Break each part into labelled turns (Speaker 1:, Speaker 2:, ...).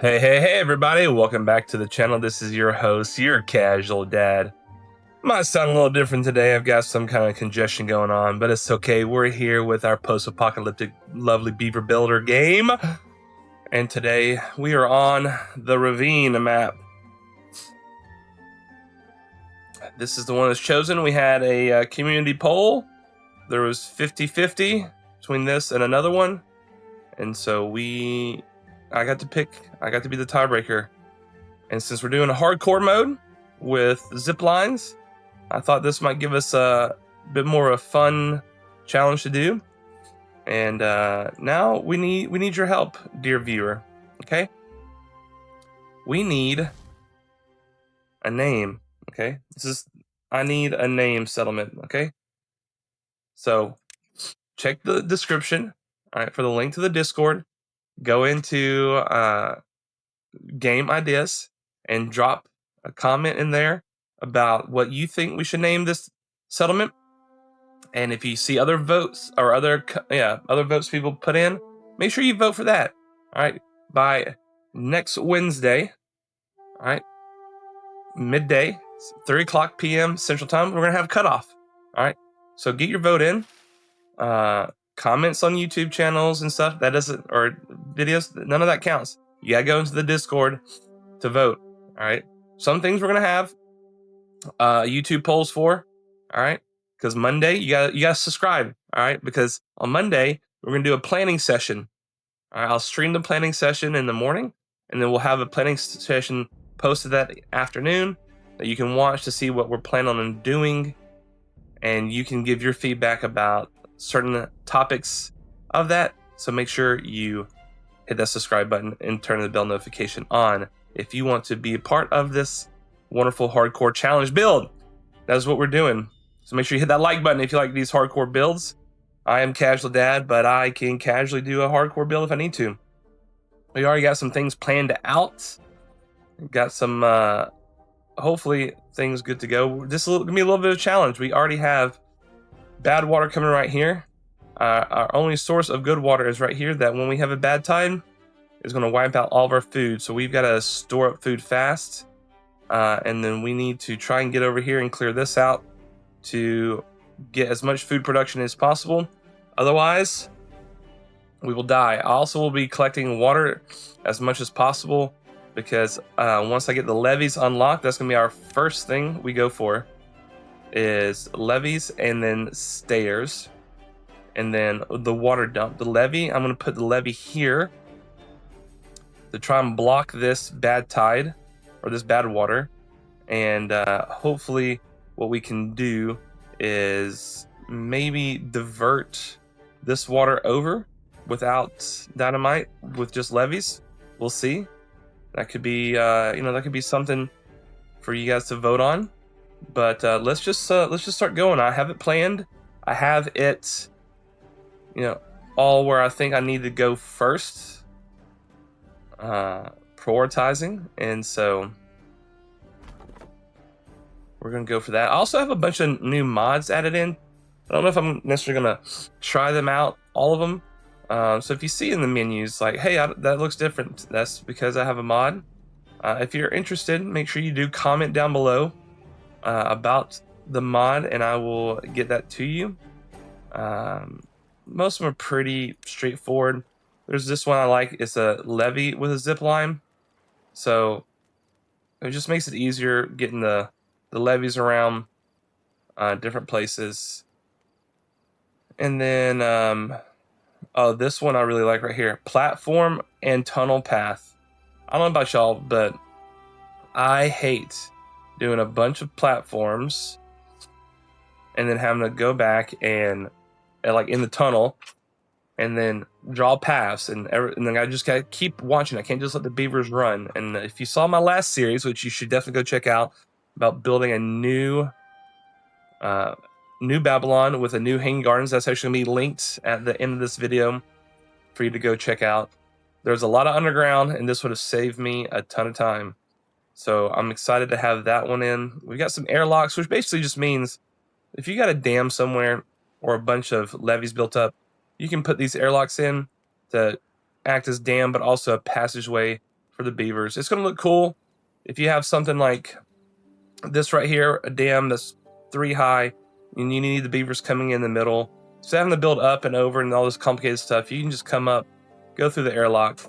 Speaker 1: Hey, everybody. Welcome back to the channel. This is your host, your casual dad. Might sound a little different today. I've got some kind of congestion going on, but it's okay. We're here with our post-apocalyptic, lovely beaver builder game. And today we are on the ravine map. This is the one that's chosen. We had a community poll. There was 50-50 between this and another one. And so I got to pick. I got to be the tiebreaker. And since we're doing a hardcore mode with zip lines, I thought this might give us a bit more of a fun challenge to do. And now we need your help, dear viewer. Okay? We need a name. Okay? I need a name settlement. Okay? So check the description. All right, for the link to the Discord. Go into game ideas and drop a comment in there about what you think we should name this settlement. And if you see other votes or other votes people put in, make sure you vote for that. All right, by next Wednesday, all right, midday, 3:00 p.m. Central Time, we're gonna have cutoff. All right, so get your vote in. Comments on YouTube channels and stuff, that doesn't, or videos, none of that counts. You gotta go into the Discord to vote. All right, some things we're gonna have YouTube polls for. All right, because Monday you gotta subscribe. All right, because on Monday we're gonna do a planning session. All right, I'll stream the planning session in the morning, and then we'll have a planning session posted that afternoon that you can watch to see what we're planning on doing, and you can give your feedback about certain topics of that. So make sure you hit that subscribe button and turn the bell notification on if you want to be a part of this wonderful hardcore challenge build. That's what we're doing. So make sure you hit that like button if you like these hardcore builds. I am Casual Dad, but I can casually do a hardcore build if I need to. We already got some things planned out. Got some hopefully things good to go. This is gonna be a little bit of a challenge. We already have bad water coming right here. Our only source of good water is right here, that when we have a bad tide is going to wipe out all of our food. So we've got to store up food fast. And then we need to try and get over here and clear this out to get as much food production as possible. Otherwise, we will die. I also will be collecting water as much as possible because once I get the levees unlocked, that's going to be our first thing we go for. Is levees and then stairs, and then the water dump. The levee, I'm going to put the levee here to try and block this bad tide or this bad water, and hopefully what we can do is maybe divert this water over without dynamite, with just levees. We'll see. That could be that could be something for you guys to vote on. But let's just start going. I have it planned. I have it, all where I think I need to go first. Prioritizing, and so we're gonna go for that. I also have a bunch of new mods added in. I don't know if I'm necessarily gonna try them out, all of them. So if you see in the menus like, hey, that looks different, that's because I have a mod. If you're interested, make sure you do comment down below about the mod, and I will get that to you. Most of them are pretty straightforward. There's this one I like. It's a levee with a zip line, so it just makes it easier getting the levees around different places. And then this one I really like right here, platform and tunnel path. I don't know about y'all, but I hate doing a bunch of platforms and then having to go back and like in the tunnel and then draw paths, and then I just gotta keep watching. I can't just let the beavers run. And if you saw my last series, which you should definitely go check out, about building a new Babylon with a new hanging gardens, that's actually gonna be linked at the end of this video for you to go check out. There's a lot of underground, and this would have saved me a ton of time. So I'm excited to have that one in. We've got some airlocks, which basically just means if you got a dam somewhere or a bunch of levees built up, you can put these airlocks in to act as dam, but also a passageway for for the beavers. It's going to look cool if you have something like this right here, a dam that's 3 high, and you need the beavers coming in the middle. So having to build up and over and all this complicated stuff, you can just come up, go through the airlock,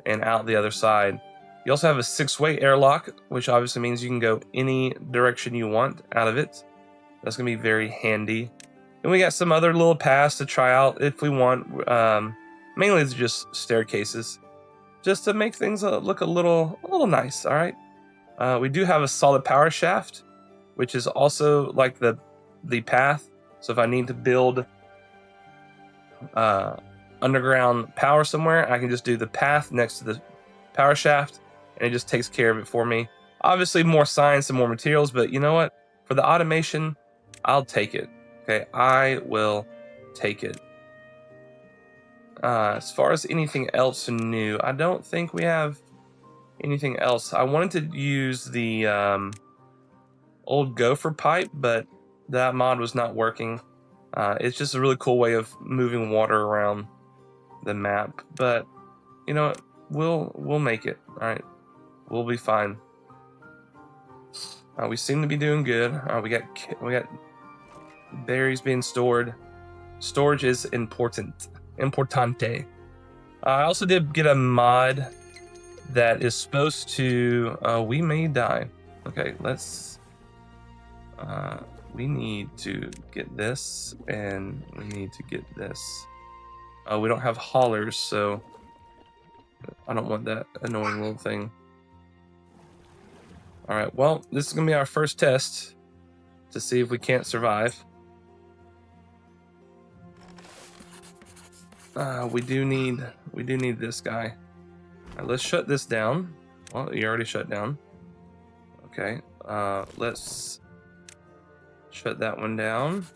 Speaker 1: and out the other side. You also have a 6-way airlock, which obviously means you can go any direction you want out of it. That's going to be very handy. And we got some other little paths to try out if we want. Mainly it's just staircases, just to make things look a little nice. All right. We do have a solid power shaft, which is also like the path. So if I need to build underground power somewhere, I can just do the path next to the power shaft, and it just takes care of it for me. Obviously more science and more materials, but you know what? For the automation, I'll take it. Okay, I will take it. As far as anything else new, I don't think we have anything else. I wanted to use the old gopher pipe, but that mod was not working. It's just a really cool way of moving water around the map, but you know what? We'll make it. All right, we'll be fine. We seem to be doing good. We got berries being stored. Storage is important. Importante. I also did get a mod that is supposed to. We may die. Okay, let's. We need to get this, and we need to get this. We don't have haulers, so I don't want that annoying little thing. All right, well, this is gonna be our first test to see if we can't survive. We do need this guy. All right, let's shut this down. Well, you already shut down. Okay, let's shut that one down.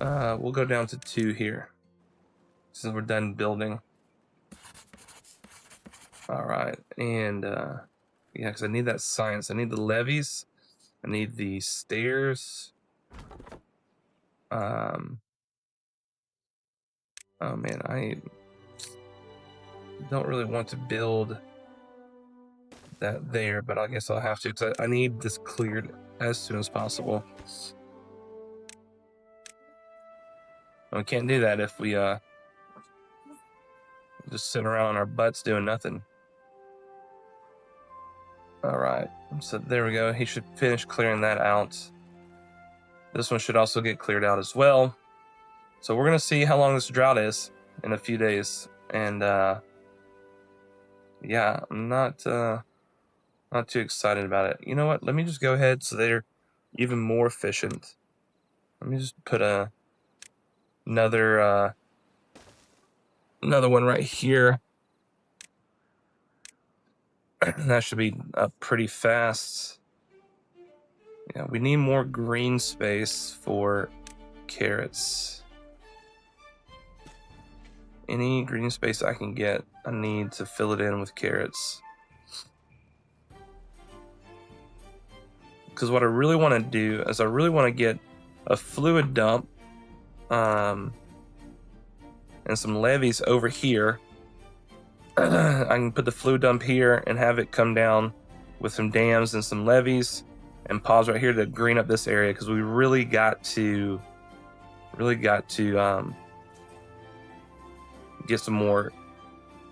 Speaker 1: We'll go down to 2 here since we're done building. All right, and yeah, because I need that science. I need the levees. I need the stairs. Oh man, I don't really want to build that there, but I guess I'll have to because I need this cleared as soon as possible. We can't do that if we just sit around on our butts doing nothing. All right, so there we go. He should finish clearing that out. This one should also get cleared out as well. So we're gonna see how long this drought is in a few days, and yeah, I'm not too excited about it. You know what? Let me just go ahead so they're even more efficient. Let me just put another one right here. That should be up pretty fast. Yeah, we need more green space for carrots. Any green space I can get, I need to fill it in with carrots. Because what I really want to do is I really want to get a fluid dump and some levees over here. I can put the fluid dump here and have it come down with some dams and some levees, and pause right here to green up this area, because we really got to get some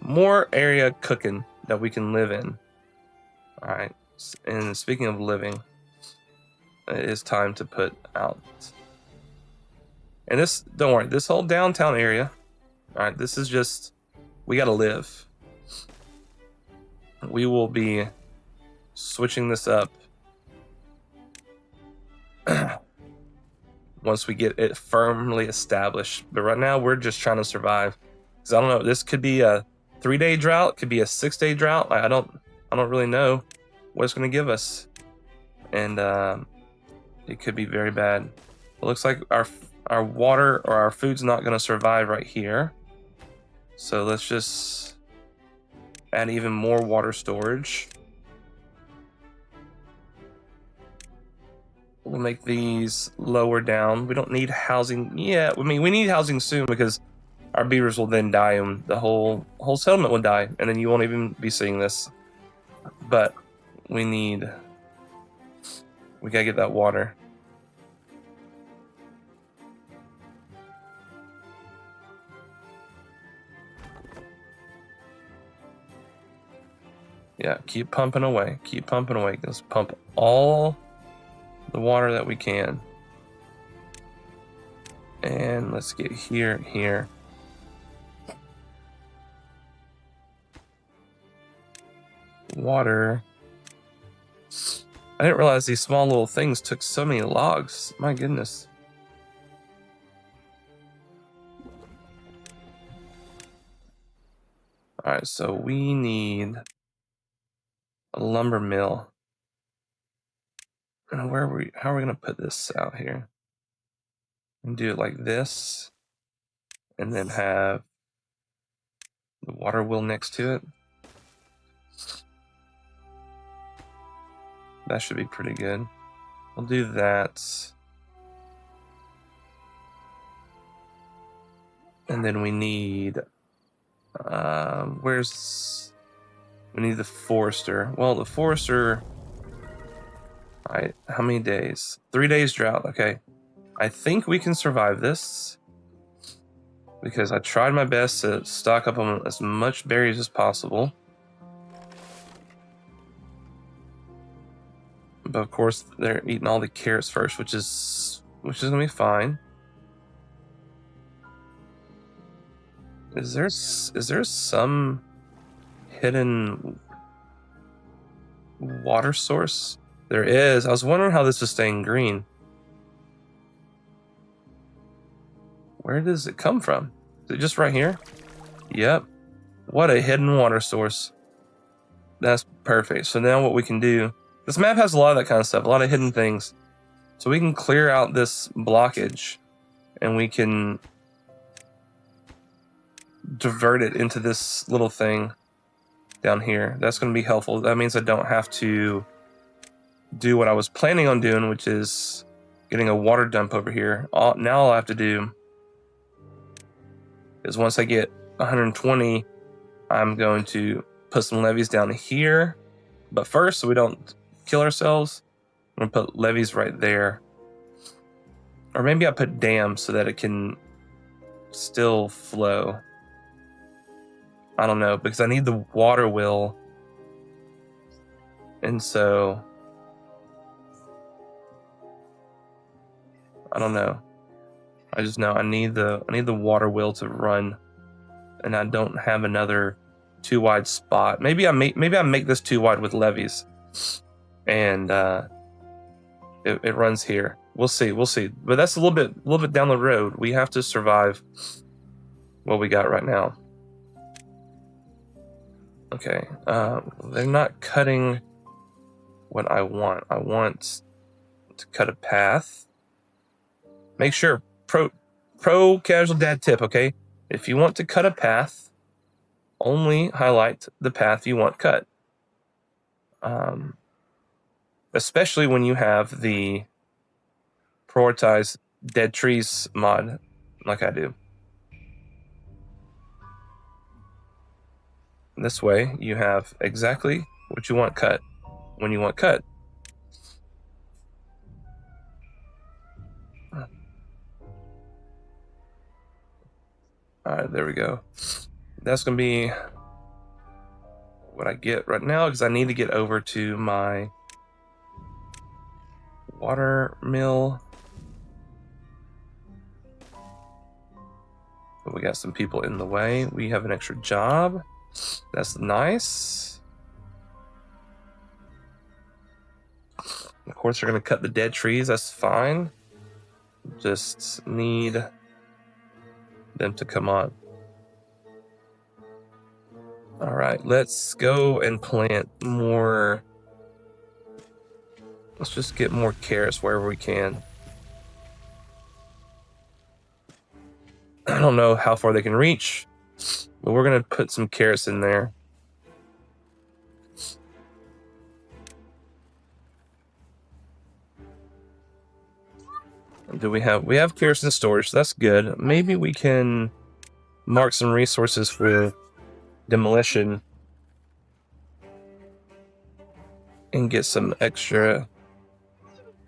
Speaker 1: more area cooking that we can live in. All right, and speaking of living, it is time to put out. And this, don't worry, this whole downtown area, all right, this is just, we gotta live. We will be switching this up once we get it firmly established. But right now we're just trying to survive. Because I don't know, this could be a 3-day drought, could be a 6-day drought. I don't really know what it's gonna give us. And it could be very bad. It looks like our water or our food's not gonna survive right here. So let's just add even more water storage. We'll make these lower down. We don't need housing yet. I mean, we need housing soon because our beavers will then die, and the whole settlement will die, and then you won't even be seeing this. But we gotta get that water. Yeah, keep pumping away. Keep pumping away. Let's pump all the water that we can. And let's get here. Water. I didn't realize these small little things took so many logs. My goodness. Alright, so we need a lumber mill. And how are we gonna put this out here? And do it like this, and then have the water wheel next to it. That should be pretty good. We'll do that. And then we need we need the forester. Well, the forester. Alright, how many days? 3 days drought. Okay. I think we can survive this, because I tried my best to stock up on as much berries as possible. But of course, they're eating all the carrots first, which is gonna be fine. Is there some hidden water source? There is. I was wondering how this is staying green. Where does it come from? Is it just right here? Yep. What a hidden water source. That's perfect. So now what we can do, this map has a lot of that kind of stuff, a lot of hidden things. So we can clear out this blockage and we can divert it into this little thing down here. That's going to be helpful. That means I don't have to do what I was planning on doing, which is getting a water dump over here. Now all I have to do is, once I get 120, I'm going to put some levees down here. But first, so we don't kill ourselves, I'm going to put levees right there. Or maybe I put dams so that it can still flow. I don't know, because I need the water wheel. And so I don't know. I just know I need the water wheel to run, and I don't have another too wide spot. Maybe I make this too wide with levees, and it runs here. We'll see. But that's a little bit down the road. We have to survive what we got right now. Okay, they're not cutting what I want. I want to cut a path. Make sure, pro casual dad tip, okay? If you want to cut a path, only highlight the path you want cut. Especially when you have the prioritize dead trees mod, like I do. This way, you have exactly what you want cut when you want cut. Alright, there we go. That's going to be what I get right now, because I need to get over to my water mill. But we got some people in the way. We have an extra job. That's nice. Of course, we're going to cut the dead trees. That's fine. Just need them to come on. All right, let's go and plant more. Let's just get more carrots wherever we can. I don't know how far they can reach, but we're going to put some carrots in there. Do we have carrots in storage? So that's good. Maybe we can mark some resources for demolition and get some extra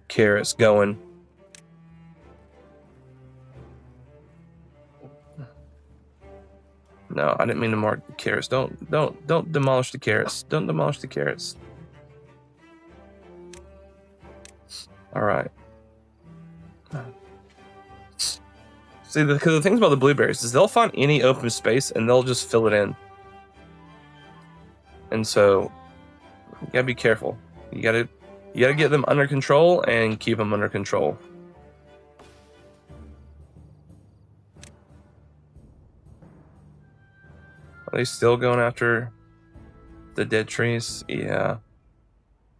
Speaker 1: carrots going. No, I didn't mean to mark the carrots. Don't demolish the carrots. Don't demolish the carrots. All right. See, because the things about the blueberries is they'll find any open space and they'll just fill it in. And so you gotta be careful. You gotta get them under control and keep them under control. Are they still going after the dead trees? Yeah.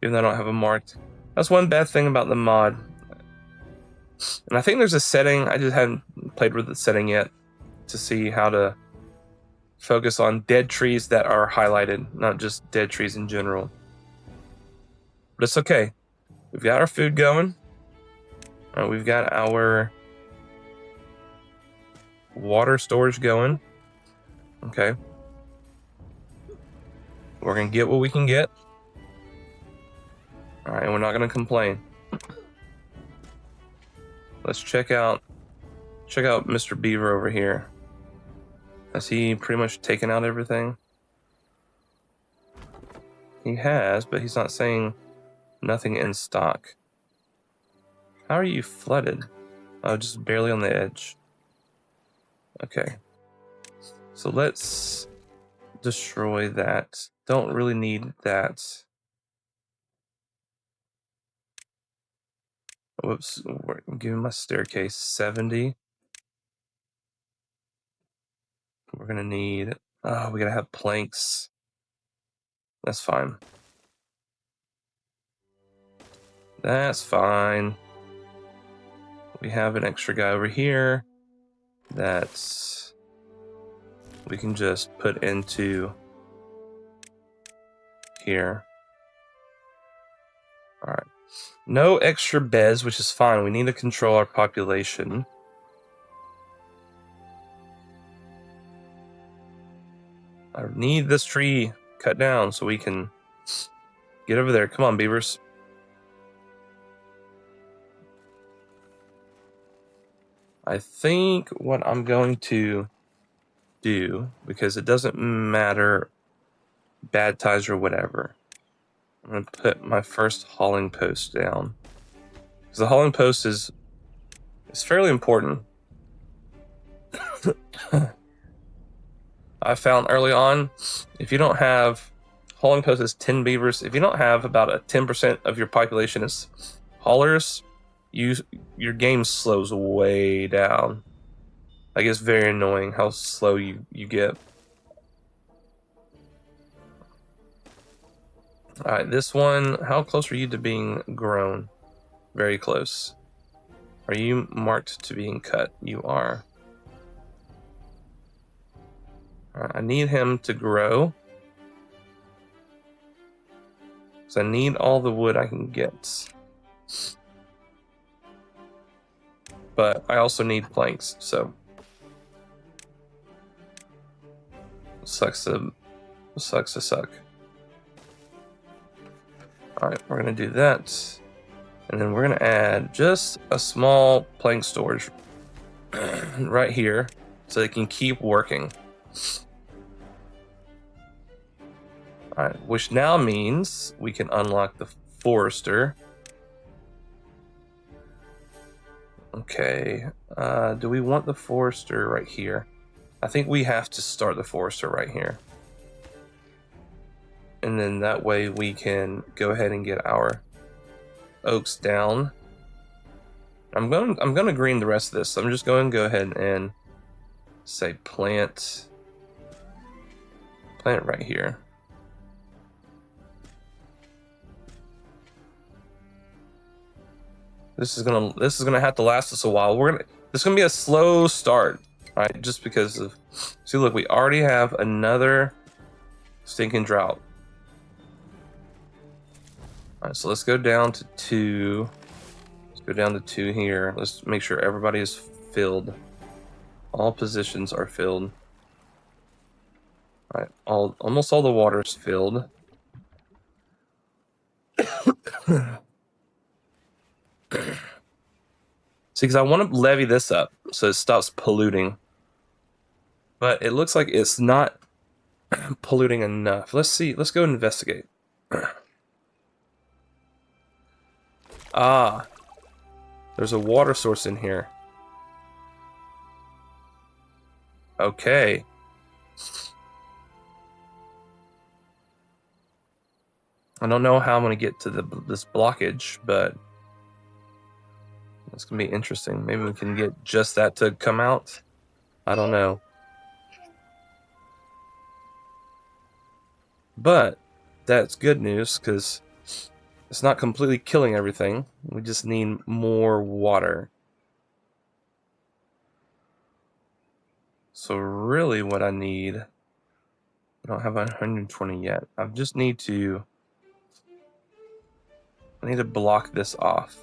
Speaker 1: Even though I don't have them marked. That's one bad thing about the mod. And I think there's a setting, I just haven't played with the setting yet, to see how to focus on dead trees that are highlighted, not just dead trees in general. But it's okay. We've got our food going. We've got our water storage going. Okay. We're going to get what we can get. Alright, and we're not going to complain. Let's check out Mr. Beaver over here. Has he pretty much taken out everything? He has, but he's not saying nothing in stock. How are you flooded? Oh, just barely on the edge. Okay. So let's destroy that. Don't really need that. Whoops, we're giving my staircase 70. We're gonna need, oh, we gotta have planks. That's fine. That's fine. We have an extra guy over here that we can just put into here. All right. No extra beds, which is fine. We need to control our population. I need this tree cut down so we can get over there. Come on, beavers. I think what I'm going to do, because it doesn't matter bad ties or whatever, I'm going to put my first hauling post down. Because the hauling post is fairly important. I found early on, if you don't have, hauling post is 10 beavers, if you don't have about a 10% of your population as haulers, your game slows way down. Like, it's very annoying how slow you get. Alright, this one, how close are you to being grown? Very close. Are you marked to being cut? You are. Alright, I need him to grow. Because I need all the wood I can get. But I also need planks, so. Sucks to suck. Alright, we're going to do that. And then we're going to add just a small plank storage right here so they can keep working. Alright, which now means we can unlock the forester. Okay, do we want the forester right here? I think we have to start the forester right here. And then that way we can go ahead and get our oaks down. I'm going to green the rest of this. So I'm just going to go ahead and say plant right here. This is gonna have to last us a while. This is gonna be a slow start, right? Just because of, see, look, we already have another stinking drought. All right, so let's go down to 2. Let's go down to 2 here. Let's make sure everybody is filled. All positions are filled. All right, almost all the water's filled. See, because I want to levy this up so it stops polluting. But it looks like it's not polluting enough. Let's see. Let's go investigate. Ah, there's a water source in here. Okay. I don't know how I'm going to get to this blockage, but it's going to be interesting. Maybe we can get just that to come out. I don't know. But that's good news because it's not completely killing everything. We just need more water. So really what I need, I don't have 120 yet. I just need to block this off.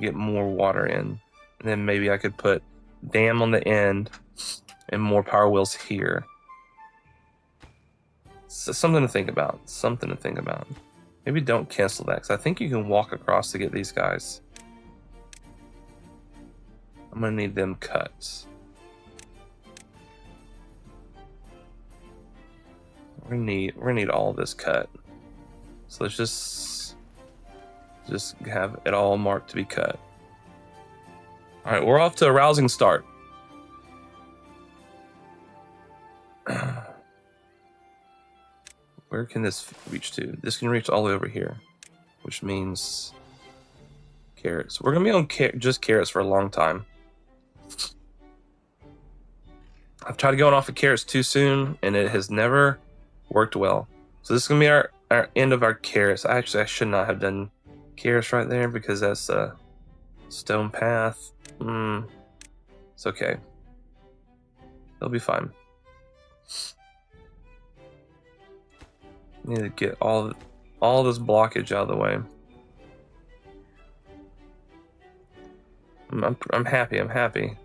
Speaker 1: Get more water in. And then maybe I could put dam on the end and more power wheels here. So something to think about. Something to think about. Maybe don't cancel that because I think you can walk across to get these guys. I'm gonna need them cut. We're gonna need all this cut. So let's just have it all marked to be cut. All right, we're off to a rousing start. Where can this reach to? This can reach all the way over here, which means carrots. We're gonna be on just carrots for a long time. I've tried going off of carrots too soon, and it has never worked well. So this is gonna be our end of our carrots. I should not have done carrots right there because that's a stone path. It's okay. It'll be fine. Need to get all this blockage out of the way. I'm happy. I'm happy.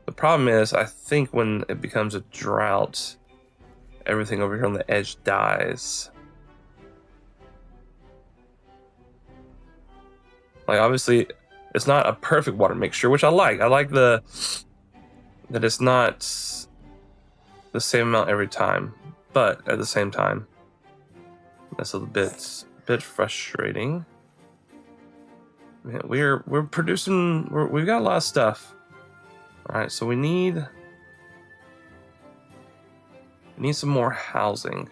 Speaker 1: The problem is, I think when it becomes a drought, everything over here on the edge dies. Like, obviously, it's not a perfect water mixture, which I like. I like that it's not the same amount every time, but at the same time, that's a bit frustrating. Man, we're producing. We've got a lot of stuff. All right, so we need some more housing.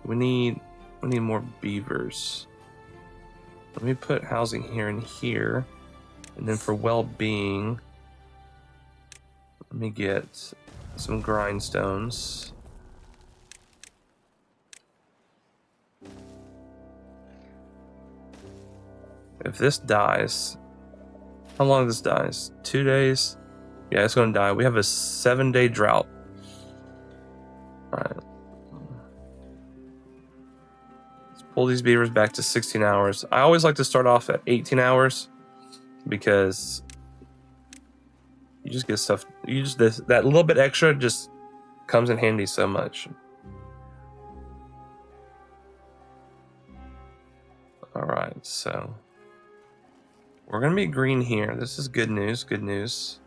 Speaker 1: We need more beavers. Let me put housing here and here, and then for well-being, let me get some grindstones. If this dies, how long this dies? 2 days? Yeah, it's gonna die. We have a 7-day drought. Alright. Let's pull these beavers back to 16 hours. I always like to start off at 18 hours because you just get stuff, that little bit extra just comes in handy so much. Alright, so we're gonna be green here. This is good news. Good news.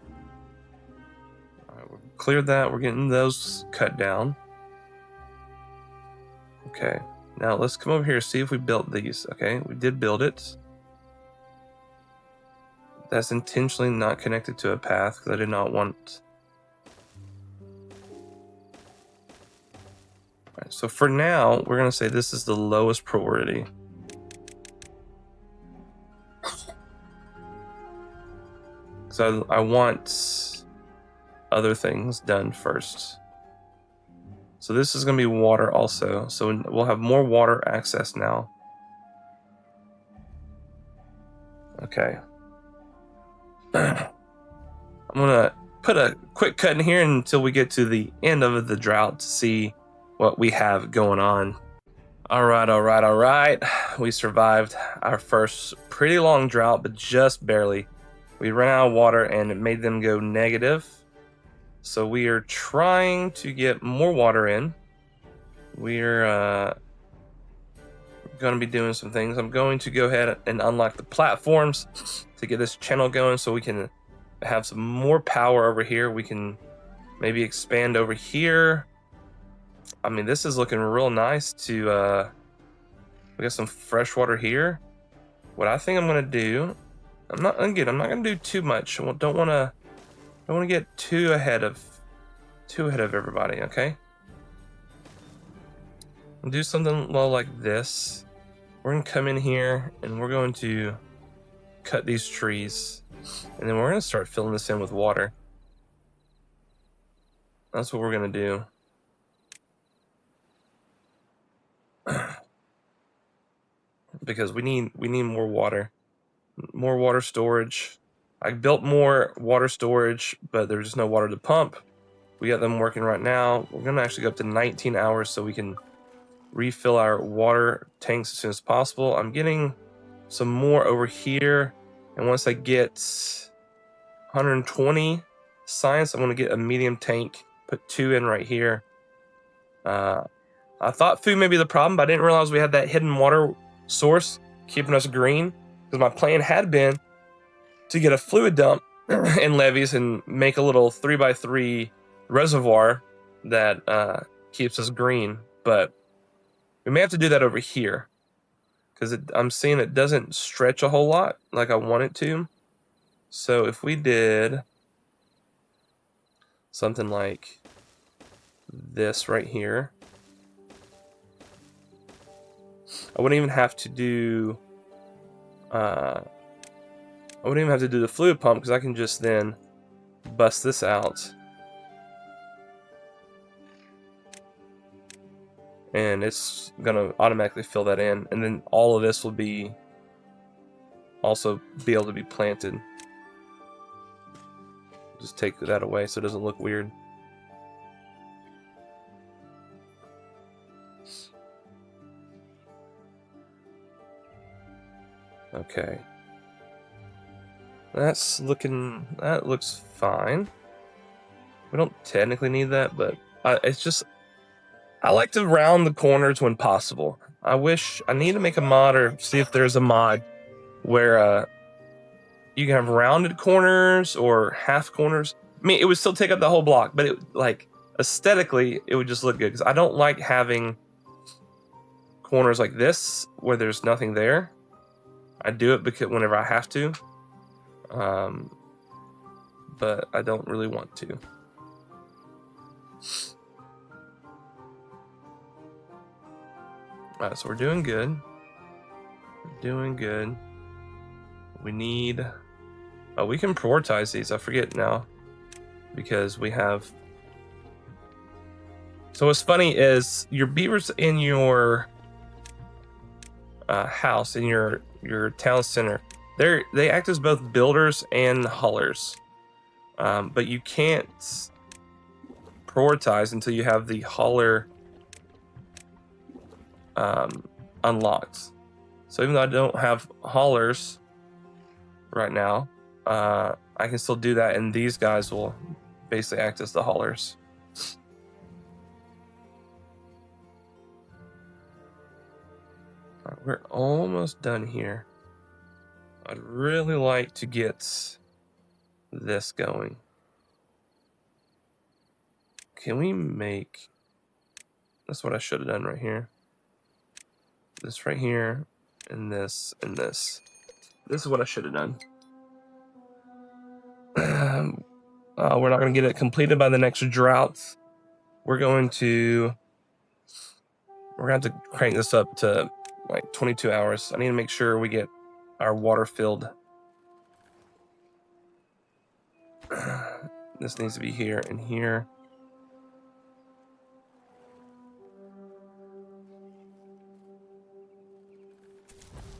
Speaker 1: All right, we've cleared that. We're getting those cut down. Okay, now let's come over here and see if we built these. Okay, we did build it. That's intentionally not connected to a path because I did not want. All right, so for now, we're gonna say this is the lowest priority. So I want other things done first. So this is going to be water also. So we'll have more water access now. Okay. I'm going to put a quick cut in here until we get to the end of the drought to see what we have going on. All right. We survived our first pretty long drought, but just barely. We ran out of water and it made them go negative. So we are trying to get more water in. We're going to be doing some things. I'm going to go ahead and unlock the platforms to get this channel going so we can have some more power over here. We can maybe expand over here. I mean, this is looking real nice to we got some fresh water here. What I think I'm gonna do, I'm not gonna do too much. I don't wanna get too ahead of everybody, okay? I'll do something like this. We're gonna come in here and we're going to cut these trees, and then we're gonna start filling this in with water. That's what we're gonna do. Because we need more water storage. I built more water storage, but there's just no water to pump. We got them working right now. We're gonna actually go up to 19 hours so we can refill our water tanks as soon as possible. I'm getting some more over here, and once I get 120 science, I'm gonna get a medium tank, put 2 in right here. I thought food may be the problem, but I didn't realize we had that hidden water source keeping us green, because my plan had been to get a fluid dump in levees and make a little 3x3 reservoir that keeps us green. But we may have to do that over here, because I'm seeing it doesn't stretch a whole lot like I want it to. So if we did something like this right here, I wouldn't even have to do the fluid pump, because I can just then bust this out and it's gonna automatically fill that in, and then all of this will also be able to be planted. Just take that away so it doesn't look weird. Okay. That looks fine. We don't technically need that, but it's just, I like to round the corners when possible. I need to make a mod, or see if there's a mod where you can have rounded corners or half corners. I mean, it would still take up the whole block, but it, like, aesthetically, it would just look good, because I don't like having corners like this where there's nothing there. I do it because whenever I have to, but I don't really want to. Alright, so we're doing good. We need... Oh, we can prioritize these. I forget now, because we have... So what's funny is your beavers in your house, in your town center, they act as both builders and haulers, but you can't prioritize until you have the hauler unlocked. So even though I don't have haulers right now, I can still do that, and these guys will basically act as the haulers. We're almost done here. I'd really like to get this going. Can we make... That's what I should have done right here. This right here, and this, and this. This is what I should have done. We're not going to get it completed by the next drought. We're going to have to crank this up to like 22 hours. I need to make sure we get our water filled. This needs to be here and here.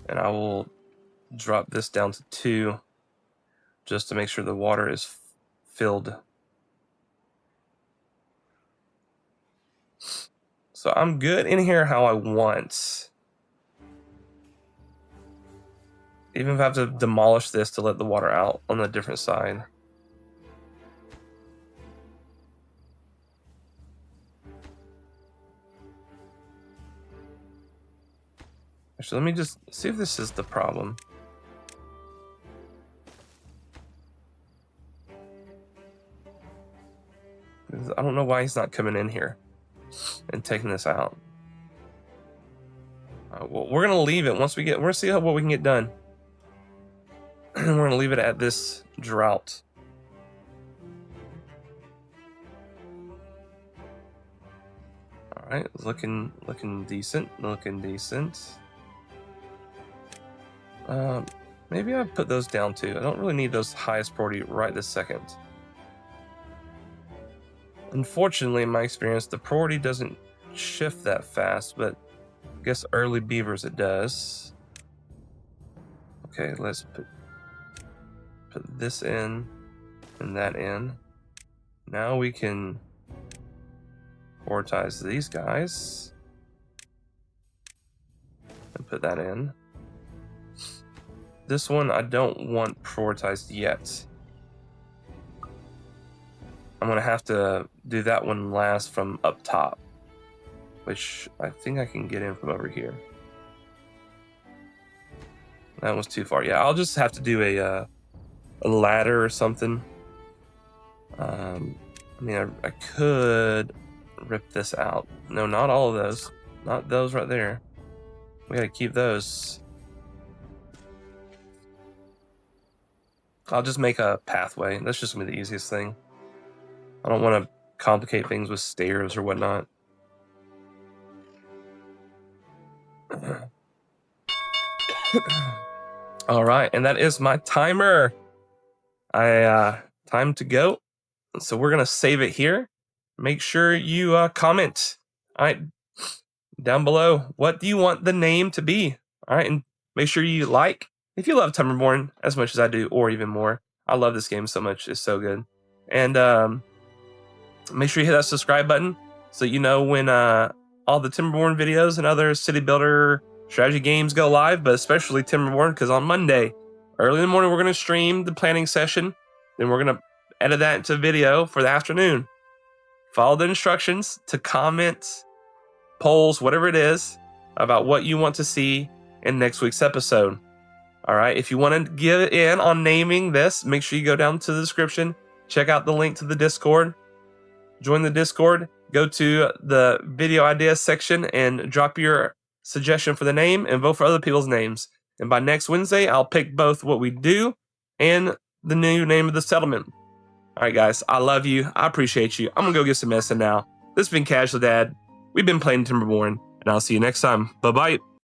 Speaker 1: And I will drop this down to 2 just to make sure the water is filled. So I'm good in here how I want. Even if I have to demolish this to let the water out on the different side. Actually, let me just see if this is the problem. I don't know why he's not coming in here and taking this out. Well, we're gonna leave it once we're gonna see what we can get done. We're gonna leave it at this drought. All right, looking decent. Maybe I'll put those down too. I don't really need those highest priority right this second. Unfortunately, in my experience, the priority doesn't shift that fast, but I guess early beavers it does. Okay, let's put this in and that in. Now we can prioritize these guys and put that in. This one I don't want prioritized yet. I'm gonna have to do that one last from up top, which I think I can get in from over here. That was too far. Yeah, I'll just have to do a ladder or something. I mean, I could rip this out. No, not all of those. Not those right there. We gotta keep those. I'll just make a pathway. That's just gonna be the easiest thing. I don't want to complicate things with stairs or whatnot. All right, and that is my timer. Time to go. So we're gonna save it here. Make sure you comment. All right, down below. What do you want the name to be? All right, and make sure you like if you love Timberborn as much as I do, or even more. I love this game so much; it's so good. And make sure you hit that subscribe button so you know when all the Timberborn videos and other city builder strategy games go live, but especially Timberborn, because on Monday, early in the morning, we're going to stream the planning session. Then we're going to edit that into video for the afternoon. Follow the instructions to comment, polls, whatever it is, about what you want to see in next week's episode. All right, if you want to get in on naming this, make sure you go down to the description, check out the link to the Discord. Join the Discord, go to the video ideas section and drop your suggestion for the name and vote for other people's names. And by next Wednesday, I'll pick both what we do and the new name of the settlement. All right, guys, I love you. I appreciate you. I'm going to go get some medicine now. This has been Casual Dad. We've been playing Timberborn, and I'll see you next time. Bye-bye.